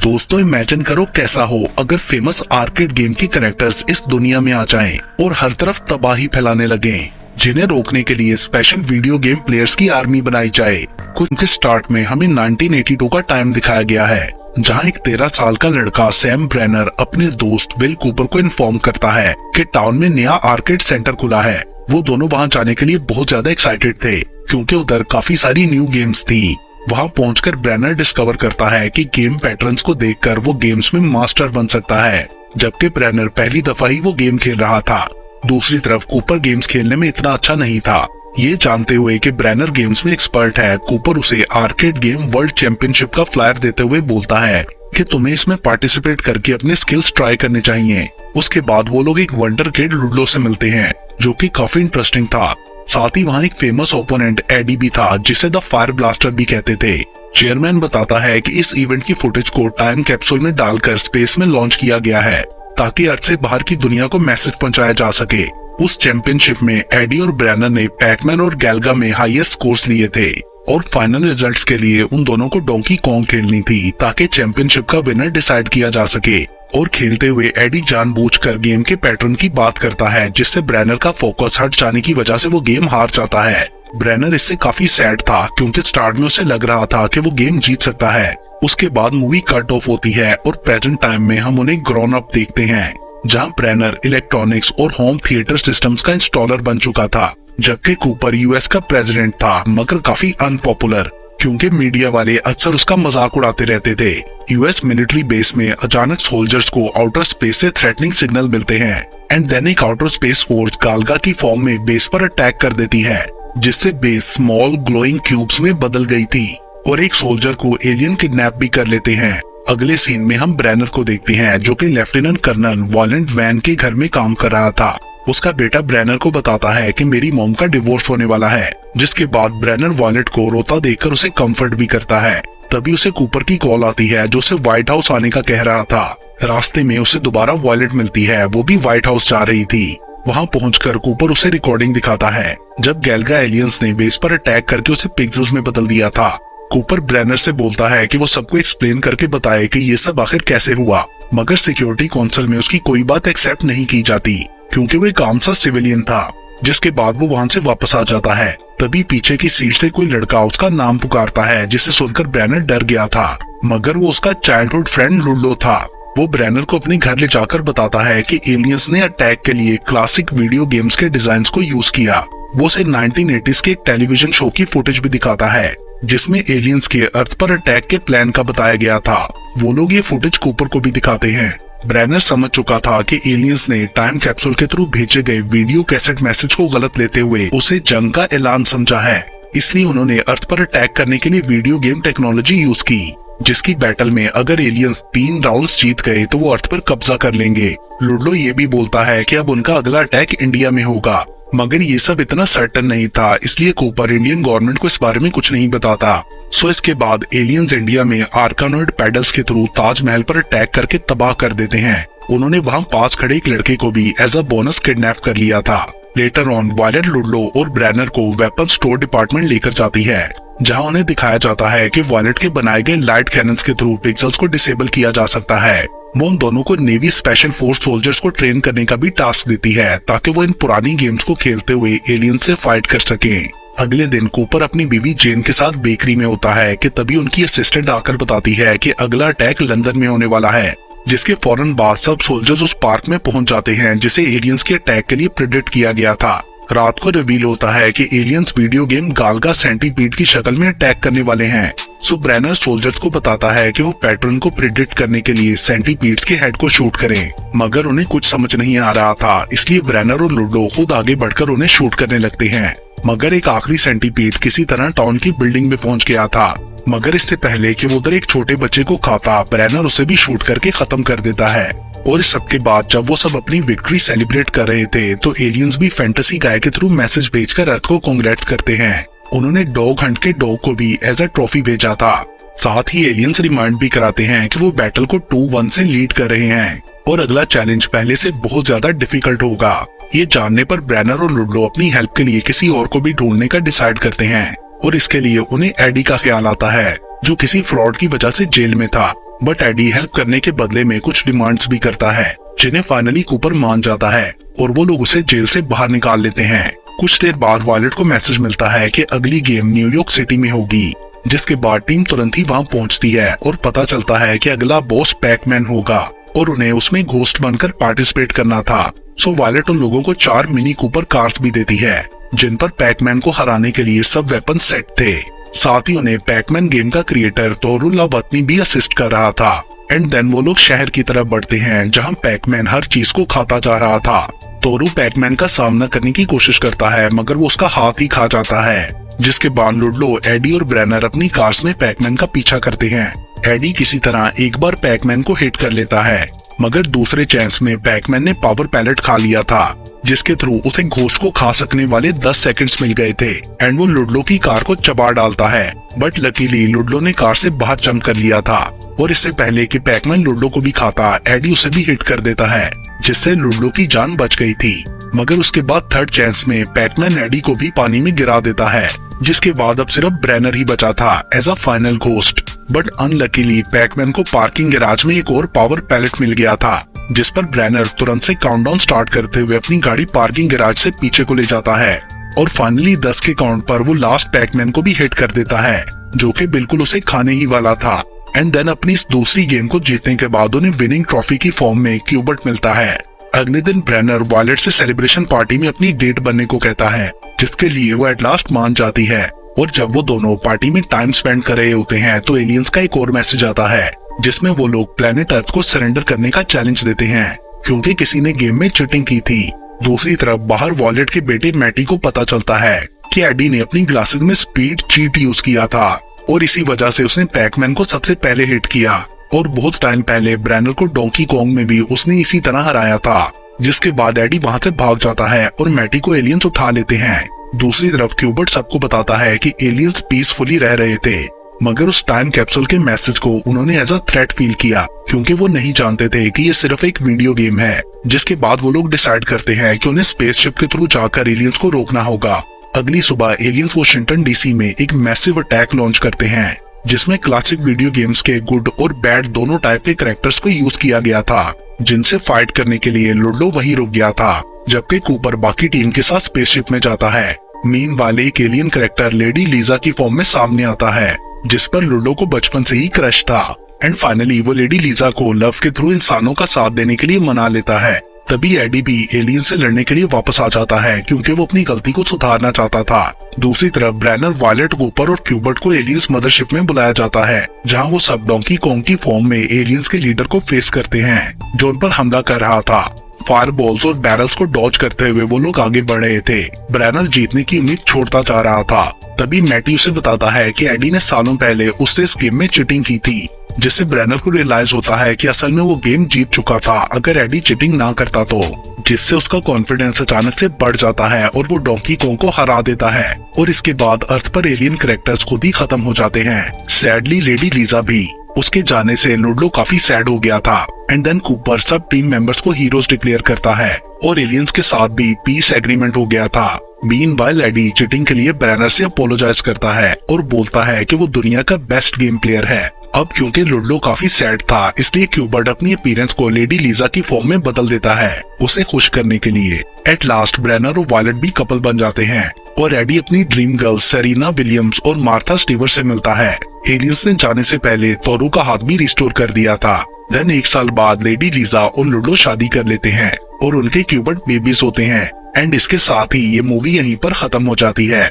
दोस्तों इमेजिन करो कैसा हो अगर फेमस आर्केड गेम के कैरेक्टर्स इस दुनिया में आ जाएं और हर तरफ तबाही फैलाने लगे, जिन्हें रोकने के लिए स्पेशल वीडियो गेम प्लेयर्स की आर्मी बनाई जाए। उनके स्टार्ट में हमें 1982 का टाइम दिखाया गया है, जहां एक 13 साल का लड़का सैम ब्रेनर अपने दोस्त विल कूपर को इन्फॉर्म करता है कि टाउन में नया आर्केड सेंटर खुला है। वो दोनों वहां जाने के लिए बहुत ज्यादा एक्साइटेड थे क्योंकि उधर काफी सारी न्यू गेम्स थी। वहां पहुंचकर ब्रेनर डिस्कवर करता है कि गेम पैटर्न्स को देखकर वो गेम्स में मास्टर बन सकता है, जबकि ब्रेनर पहली दफा ही वो गेम खेल रहा था। दूसरी तरफ कूपर गेम्स खेलने में इतना अच्छा नहीं था। ये जानते हुए कि ब्रेनर गेम्स में एक्सपर्ट है, कूपर उसे आर्केड गेम वर्ल्ड चैंपियनशिप का फ्लायर देते हुए बोलता है कि तुम्हें इसमें पार्टिसिपेट करके अपने स्किल्स ट्राई करने चाहिए। उसके बाद वो लोग एक वंडर किड लुडलो से मिलते हैं, जो कि काफी इंटरेस्टिंग था। साथ ही वहाँ एक फेमस ओपोनेंट एडी भी था, जिसे द फायर ब्लास्टर भी कहते थे। चेयरमैन बताता है कि इस इवेंट की फुटेज को टाइम कैप्सूल में डालकर स्पेस में लॉन्च किया गया है ताकि अर्थ से बाहर की दुनिया को मैसेज पहुंचाया जा सके। उस चैंपियनशिप में एडी और ब्रेनर ने पैकमैन और गैल्गा में हाईएस्ट स्कोर्स लिए थे और फाइनल रिजल्ट्स के लिए उन दोनों को डोंकी कॉन्ग खेलनी थी ताकि चैंपियनशिप का विनर डिसाइड किया जा सके। और खेलते हुए एडी जानबूझकर गेम के पैटर्न की बात करता है, जिससे ब्रेनर का फोकस हट जाने की वजह से वो गेम हार जाता है। ब्रेनर इससे काफी सैड था क्योंकि स्टार्ट में उसे लग रहा था कि वो गेम जीत सकता है। उसके बाद मूवी कट ऑफ होती है और प्रेजेंट टाइम में हम उन्हें ग्रोन अप देखते हैं, जहां ब्रेनर इलेक्ट्रॉनिक्स और होम थिएटर सिस्टम्स का इंस्टॉलर बन चुका था, जबकि कूपर यूएस का प्रेसिडेंट था, मगर काफी अनपॉपुलर क्योंकि मीडिया वाले अक्सर उसका मजाक उड़ाते रहते थे। यूएस मिलिट्री बेस में अचानक सोल्जर्स को आउटर स्पेस से थ्रेटनिंग सिग्नल मिलते हैं एंड देन एक आउटर स्पेस फोर्स गाल्गा की फॉर्म में बेस पर अटैक कर देती है, जिससे बेस स्मॉल ग्लोइंग क्यूब्स में बदल गई थी और एक सोल्जर को एलियन किडनैप भी कर लेते हैं। अगले सीन में हम ब्रेनर को देखते हैं, जो कि लेफ्टिनेंट कर्नल वॉलेंट वैन के घर में काम कर रहा था। उसका बेटा ब्रेनर को बताता है कि मेरी मॉम का डिवोर्स होने वाला है, जिसके बाद ब्रेनर वॉलेट को रोता देखकर उसे कंफर्ट भी करता है। तभी उसे कूपर की कॉल आती है, जो उसे व्हाइट हाउस आने का कह रहा था। रास्ते में उसे दोबारा वॉलेट मिलती है, वो भी व्हाइट हाउस जा रही थी। वहां पहुंचकर कूपर उसे रिकॉर्डिंग दिखाता है जब गैल्गा एलियंस ने बेस पर अटैक करके उसे पिक्सेल्स में बदल दिया था। कूपर ब्रेनर से बोलता है कि वो सबको एक्सप्लेन करके बताए कि ये सब आखिर कैसे हुआ, मगर सिक्योरिटी काउंसिल में उसकी कोई बात एक्सेप्ट नहीं की जाती क्योंकि वो एक आम सा सिविलियन था। जिसके बाद वो वहां से वापस आ जाता है। तभी पीछे की सीट से कोई लड़का उसका नाम पुकारता है, जिसे सुनकर ब्रेनर डर गया था, मगर वो उसका चाइल्डहुड फ्रेंड लुडलो था। वो ब्रेनर को अपने घर ले जाकर बताता है कि एलियंस ने अटैक के लिए क्लासिक वीडियो गेम्स के डिजाइन्स को यूज किया। वो उसे 1980s के एक टेलीविजन शो की फुटेज भी दिखाता है, जिसमें एलियंस के अर्थ पर अटैक के प्लान का बताया गया था। वो लोग ये फुटेज कूपर को भी दिखाते हैं। ब्रेनर समझ चुका था कि एलियंस ने टाइम कैप्सूल के थ्रू भेजे गए वीडियो कैसेट मैसेज को गलत लेते हुए उसे जंग का ऐलान समझा है, इसलिए उन्होंने अर्थ पर अटैक करने के लिए वीडियो गेम टेक्नोलॉजी यूज की, जिसकी बैटल में अगर एलियंस 3 राउंड्स जीत गए तो वो अर्थ पर कब्जा कर लेंगे। लुडलो ये भी बोलता है कि अब उनका अगला अटैक इंडिया में होगा, मगर ये सब इतना सर्टन नहीं था, इसलिए कूपर इंडियन गवर्नमेंट को इस बारे में कुछ नहीं बताता। सो इसके बाद एलियंस इंडिया में आर्कानॉइड पैडल्स के थ्रू ताजमहल पर अटैक करके तबाह कर देते हैं। उन्होंने वहां पास खड़े एक लड़के को भी एज अ बोनस किडनैप कर लिया था। लेटर ऑन वायलेट लुडलो और ब्रेनर को वेपन स्टोर डिपार्टमेंट लेकर जाती है, जहां उन्हें दिखाया जाता है कि वायलेट के बनाए गए लाइट कैनन्स के थ्रू पिक्सेल्स को डिसेबल किया जा सकता है। वो उन दोनों को नेवी स्पेशल फोर्स सोल्जर्स को ट्रेन करने का भी टास्क देती है ताकि वो इन पुरानी गेम्स को खेलते हुए एलियन से फाइट कर सकें। अगले दिन कूपर अपनी बीवी जेन के साथ बेकरी में होता है कि तभी उनकी असिस्टेंट आकर बताती है कि अगला अटैक लंदन में होने वाला है, जिसके फौरन बाद सब सोल्जर्स उस पार्क में पहुंच जाते हैं जिसे एलियंस के अटैक के लिए प्रेडिक्ट किया गया था। रात को रिवील होता है कि एलियंस वीडियो गेम गाल्गा सेंटीपीड की शक्ल में अटैक करने वाले हैं। सो ब्रेनर सोल्जर्स को बताता है कि वो पैटर्न को प्रिडिक्ट करने के लिए सेंटीपीड्स के हेड को शूट करें, मगर उन्हें कुछ समझ नहीं आ रहा था, इसलिए ब्रेनर और लुडो खुद आगे बढ़कर उन्हें शूट करने लगते हैं। मगर एक आखिरी सेंटीपीड किसी तरह टाउन की बिल्डिंग में पहुंच गया था, मगर इससे पहले कि वो उधर एक छोटे बच्चे को खाता, ब्रेनर उसे भी शूट करके खत्म कर देता है। और इस सब के बाद जब वो सब अपनी विक्ट्री सेलिब्रेट कर रहे थे तो एलियंस भी फैंटेसी गाय के थ्रू मैसेज भेजकर अर्थ को कांग्रेट्स करते हैं। उन्होंने डॉग हंट के डॉग को भी एज अ ट्रॉफी भेजा था। साथ ही एलियंस रिमाइंड भी कराते हैं कि वो बैटल को 2-1 से लीड कर रहे हैं और अगला चैलेंज पहले से बहुत ज्यादा डिफिकल्ट होगा। ये जानने पर ब्रेनर और लुडलो अपनी हेल्प के लिए किसी और को भी ढूंढने का डिसाइड करते हैं और इसके लिए उन्हें एडी का ख्याल आता है, जो किसी फ्रॉड की वजह से जेल में था। बट एडी हेल्प करने के बदले में कुछ डिमांड्स भी करता है, जिन्हें फाइनली कूपर मान जाता है और वो लोग उसे जेल से बाहर निकाल लेते हैं। कुछ देर बाद वायलेट को मैसेज मिलता है कि अगली गेम न्यूयॉर्क सिटी में होगी, जिसके बाद टीम तुरंत ही वहां पहुंचती है और पता चलता है कि अगला बॉस पैकमैन होगा और उन्हें उसमें घोस्ट बनकर पार्टिसिपेट करना था। सो वायलेट उन लोगों को 4 मिनी कूपर कार्स भी देती है, जिन पर पैकमैन को हराने के लिए सब वेपन सेट थे। साथ ही उन्हें पैकमैन गेम का क्रिएटर तोरू लावतनी भी असिस्ट कर रहा था। एंड देन वो लोग शहर की तरफ बढ़ते हैं, जहां पैकमैन हर चीज को खाता जा रहा था। तोरू पैकमैन का सामना करने की कोशिश करता है, मगर वो उसका हाथ ही खा जाता है, जिसके बाद लुडलो, एडी और ब्रेनर अपनी कार्स में पैकमैन का पीछा करते हैं। एडी किसी तरह एक बार पैकमैन को हिट कर लेता है, मगर दूसरे चांस में पैकमैन ने पावर पैलेट खा लिया था, जिसके थ्रू उसे घोस्ट को खा सकने वाले 10 सेकंड्स मिल गए थे। एंड वो लुडलो की कार को चबा डालता है, बट लकीली लुडलो ने कार से बाहर जंप कर लिया था और इससे पहले कि पैकमैन लुडलो को भी खाता, एडी उसे भी हिट कर देता है, जिससे लुडलो की जान बच गई थी। मगर उसके बाद थर्ड चांस में पैकमैन एडी को भी पानी में गिरा देता है, जिसके बाद अब सिर्फ ब्रेनर ही बचा था as a final ghost. But unluckily Pacman को पार्किंग गैराज में एक और पावर पैलेट मिल गया था, जिस पर ब्रेनर तुरंत से काउंटडाउन स्टार्ट करते हुए अपनी गाड़ी पार्किंग गैराज से पीछे को ले जाता है और फाइनली 10 के काउंट पर वो लास्ट पैकमैन को भी हिट कर देता है, जो कि बिल्कुल उसे खाने ही वाला था। एंड देन अपनी इस दूसरी गेम को जीतने के बाद उन्हें विनिंग ट्रॉफी की फॉर्म में क्यूबर्ट मिलता है। अगले दिन ब्रेनर वायलेट से सेलिब्रेशन पार्टी में अपनी डेट बनने को कहता है, जिसके लिए वो एट लास्ट मान जाती है। और जब वो दोनों पार्टी में टाइम स्पेंड कर रहे होते हैं तो एलियंस का एक और मैसेज आता है, जिसमें वो लोग प्लेनेट अर्थ को सरेंडर करने का चैलेंज देते हैं, क्योंकि किसी ने गेम में चीटिंग की थी। दूसरी तरफ बाहर वायलेट के बेटे मैटी को पता चलता है कि एडी ने अपनी ग्लासेस में स्पीड चीट यूज किया था और इसी वजह से उसने पैकमैन को सबसे पहले हिट किया। और बहुत टाइम पहले ब्रेनर को डोंकी कॉन्ग में भी उसने इसी तरह हराया था, जिसके बाद एडी वहां से भाग जाता है और मैटी को एलियंस उठा लेते हैं। दूसरी तरफ क्यूबर्ट सबको बताता है कि एलियंस पीसफुली रह रहे थे, मगर उस टाइम कैप्सूल के मैसेज को उन्होंने एज अ थ्रेट फील किया, क्योंकि वो नहीं जानते थे कि ये सिर्फ एक वीडियो गेम है। जिसके बाद वो लोग डिसाइड करते हैं कि उन्हें स्पेसशिप के थ्रू जाकर एलियंस को रोकना होगा। अगली सुबह एलियंस वॉशिंगटन डीसी में एक मैसिव अटैक लॉन्च करते हैं, जिसमें क्लासिक वीडियो गेम्स के गुड और बैड दोनों टाइप के कैरेक्टर्स को यूज किया गया था, जिनसे फाइट करने के लिए लुडलो वहीं रुक गया था, जबकि कूपर बाकी टीम के साथ स्पेसशिप में जाता है। मीनवाइल एक एलियन कैरेक्टर लेडी लीजा की फॉर्म में सामने आता है, जिस पर लुडलो को बचपन से ही क्रश था। एंड फाइनली वो लेडी लीजा को लव के थ्रू इंसानों का साथ देने के लिए मना लेता है। तभी एडी भी एलियन से लड़ने के लिए वापस आ जाता है, क्योंकि वो अपनी गलती को सुधारना चाहता था। दूसरी तरफ ब्रेनर, वायलेट, कूपर और क्यूबर्ट को एलियंस मदरशिप में बुलाया जाता है, जहां वो सब डोंकी कॉन्ग की फॉर्म में एलियंस के लीडर को फेस करते हैं, जो उन पर हमला कर रहा था। फायरबॉल्स और बैरल्स को डॉज करते हुए वो लोग आगे बढ़ रहे थे। ब्रेनर जीतने की उम्मीद छोड़ता जा रहा था। तभी मैटी उसे बताता है कि एडी ने सालों पहले उससे इस गेम में चीटिंग की थी, जिससे ब्रेनर को रियलाइज होता है कि असल में वो गेम जीत चुका था अगर एडी चीटिंग ना करता तो, जिससे उसका कॉन्फिडेंस अचानक से बढ़ जाता है और वो डोंकी कॉन्ग को हरा देता है। और इसके बाद अर्थ पर एलियन कैरेक्टर्स खुद ही खत्म हो जाते हैं, सैडली लेडी लीजा भी। उसके जाने से लुडलो काफी सैड हो गया था। एंड देन कूपर सब टीम मेंबर्स को हीरोज डिक्लेयर करता है और एलियंस के साथ भी पीस एग्रीमेंट हो गया था। मीनवाइल एडी चीटिंग के लिए ब्रेनर से अपोलोजाइज करता है और बोलता है कि वो दुनिया का बेस्ट गेम प्लेयर है। अब क्योंकि लुडलो काफी सैड था, इसलिए क्यूबर्ट अपनी अपीयरेंस को लेडी लीजा की फॉर्म में बदल देता है, उसे खुश करने के लिए। एट लास्ट ब्रेनर और वायलेट भी कपल बन जाते हैं और एडी अपनी ड्रीम गर्ल सेरेना विलियम्स और मार्था स्टीवर से मिलता है। एलियंस ने जाने से पहले तोरू का हाथ भी रिस्टोर कर दिया था। देन 1 साल बाद लेडी लीजा और लुडलो शादी कर लेते हैं और उनके क्यूबर्ट बेबीज होते हैं। एंड इसके साथ ही ये मूवी यहीं पर खत्म हो जाती है।